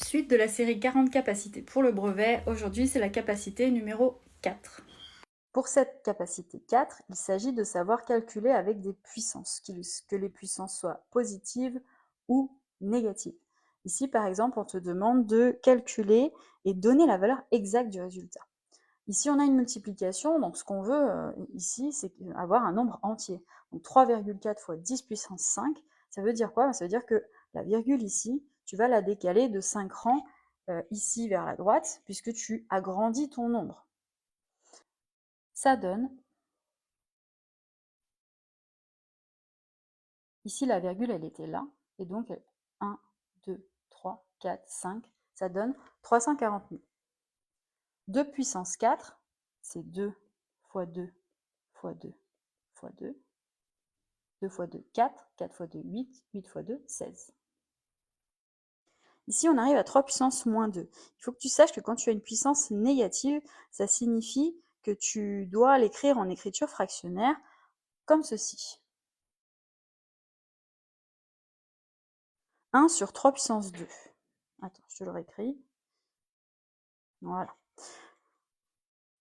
Suite de la série 40 capacités pour le brevet, aujourd'hui c'est la capacité numéro 4. Pour cette capacité 4, il s'agit de savoir calculer avec des puissances, que les puissances soient positives ou négatives. Ici par exemple on te demande de calculer et donner la valeur exacte du résultat. Ici on a une multiplication, donc ce qu'on veut ici c'est avoir un nombre entier. Donc 3,4 fois 10 puissance 5, ça veut dire quoi? Ça veut dire que la virgule ici, tu vas la décaler de 5 rangs ici vers la droite, puisque tu agrandis ton nombre. Ça donne, ici la virgule elle était là, et donc 1, 2, 3, 4, 5, ça donne 340 000. 2 puissance 4, c'est 2 fois 2 fois 2 fois 2. 2 fois 2, 4, 4 fois 2, 8, 8 fois 2, 16. Ici, on arrive à 3 puissance moins 2. Il faut que tu saches que quand tu as une puissance négative, ça signifie que tu dois l'écrire en écriture fractionnaire comme ceci. 1 sur 3 puissance 2. Attends, je te le réécris. Voilà.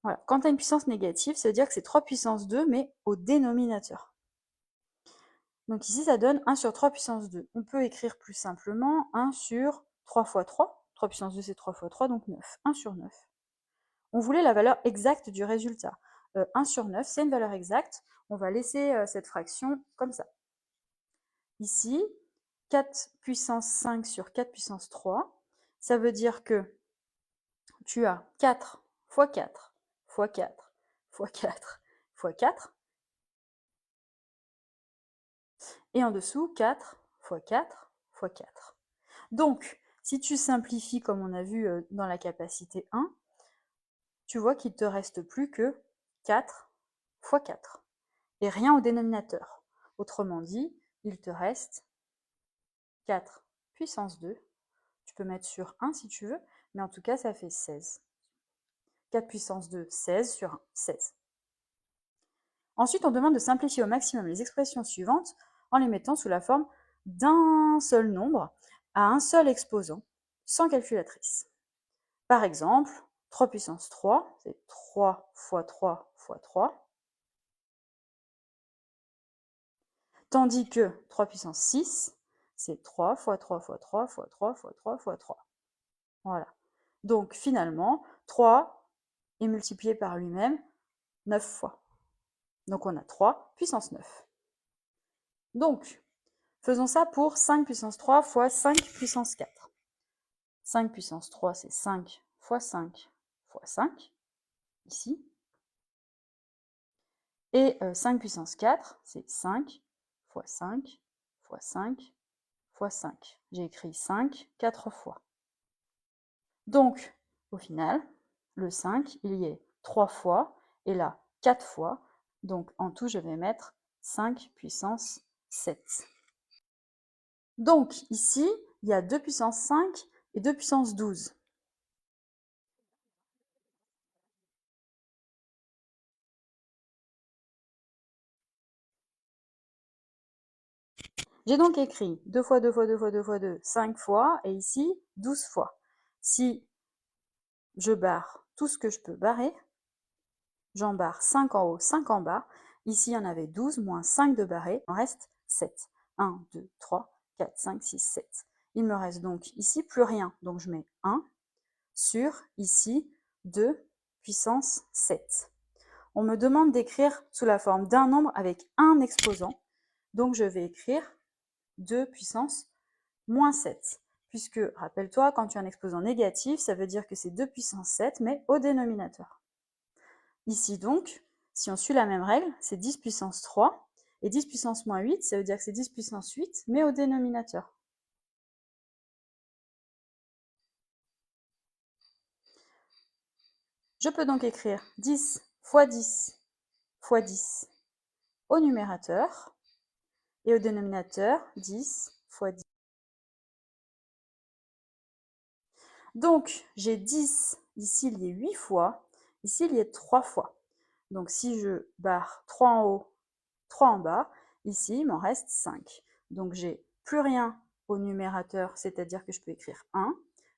Voilà. Quand tu as une puissance négative, ça veut dire que c'est 3 puissance 2, mais au dénominateur. Donc ici, ça donne 1 sur 3 puissance 2. On peut écrire plus simplement 1 sur 3 fois 3. 3 puissance 2, c'est 3 fois 3, donc 9. 1 sur 9. On voulait la valeur exacte du résultat. 1 sur 9, c'est une valeur exacte. On va laisser cette fraction comme ça. Ici, 4 puissance 5 sur 4 puissance 3, ça veut dire que tu as 4 fois 4 fois 4 fois 4 fois 4, et en dessous, 4 fois 4 fois 4. Donc, si tu simplifies comme on a vu dans la capacité 1, tu vois qu'il ne te reste plus que 4 fois 4. Et rien au dénominateur. Autrement dit, il te reste 4 puissance 2. Tu peux mettre sur 1 si tu veux, mais en tout cas, ça fait 16. 4 puissance 2, 16 sur 1, 16. Ensuite, on demande de simplifier au maximum les expressions suivantes en les mettant sous la forme d'un seul nombre à un seul exposant, sans calculatrice. Par exemple, 3 puissance 3, c'est 3 fois 3 fois 3. Tandis que 3 puissance 6, c'est 3 fois 3 fois 3 fois 3 fois 3 fois 3. Voilà. Donc finalement, 3 est multiplié par lui-même 9 fois. Donc on a 3 puissance 9. Donc, faisons ça pour 5 puissance 3 fois 5 puissance 4. 5 puissance 3, c'est 5 fois 5 fois 5, ici. Et 5 puissance 4, c'est 5 fois 5 fois 5 fois 5. J'ai écrit 5 4 fois. Donc, au final, le 5, il y est 3 fois, et là, 4 fois. Donc, en tout, je vais mettre 5 puissance 7. Donc, ici, il y a 2 puissance 5 et 2 puissance 12. J'ai donc écrit 2 fois 2 fois 2 fois 2 fois 2, 5 fois, et ici, 12 fois. Si je barre tout ce que je peux barrer, j'en barre 5 en haut, 5 en bas. Ici, il y en avait 12, moins 5 de barré, il en reste 7. 1, 2, 3, 4, 5, 6, 7. Il me reste donc ici plus rien, donc je mets 1 sur, ici, 2 puissance 7. On me demande d'écrire sous la forme d'un nombre avec un exposant, donc je vais écrire 2 puissance moins 7. Puisque, rappelle-toi, quand tu as un exposant négatif, ça veut dire que c'est 2 puissance 7, mais au dénominateur. Ici donc, si on suit la même règle, c'est 10 puissance 3, et 10 puissance moins 8, ça veut dire que c'est 10 puissance 8, mais au dénominateur. Je peux donc écrire 10 fois 10 fois 10 au numérateur, et au dénominateur, 10 fois 10. Donc, j'ai 10, ici il y a 8 fois, ici il y a 3 fois. Donc si je barre 3 en haut, 3 en bas, ici il m'en reste 5. Donc j'ai plus rien au numérateur, c'est-à-dire que je peux écrire 1.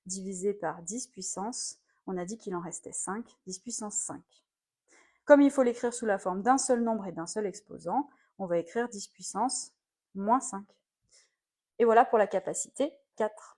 divisé par 10 puissance, on a dit qu'il en restait 5, 10 puissance 5. Comme il faut l'écrire sous la forme d'un seul nombre et d'un seul exposant, on va écrire 10 puissance moins 5. Et voilà pour la capacité 4.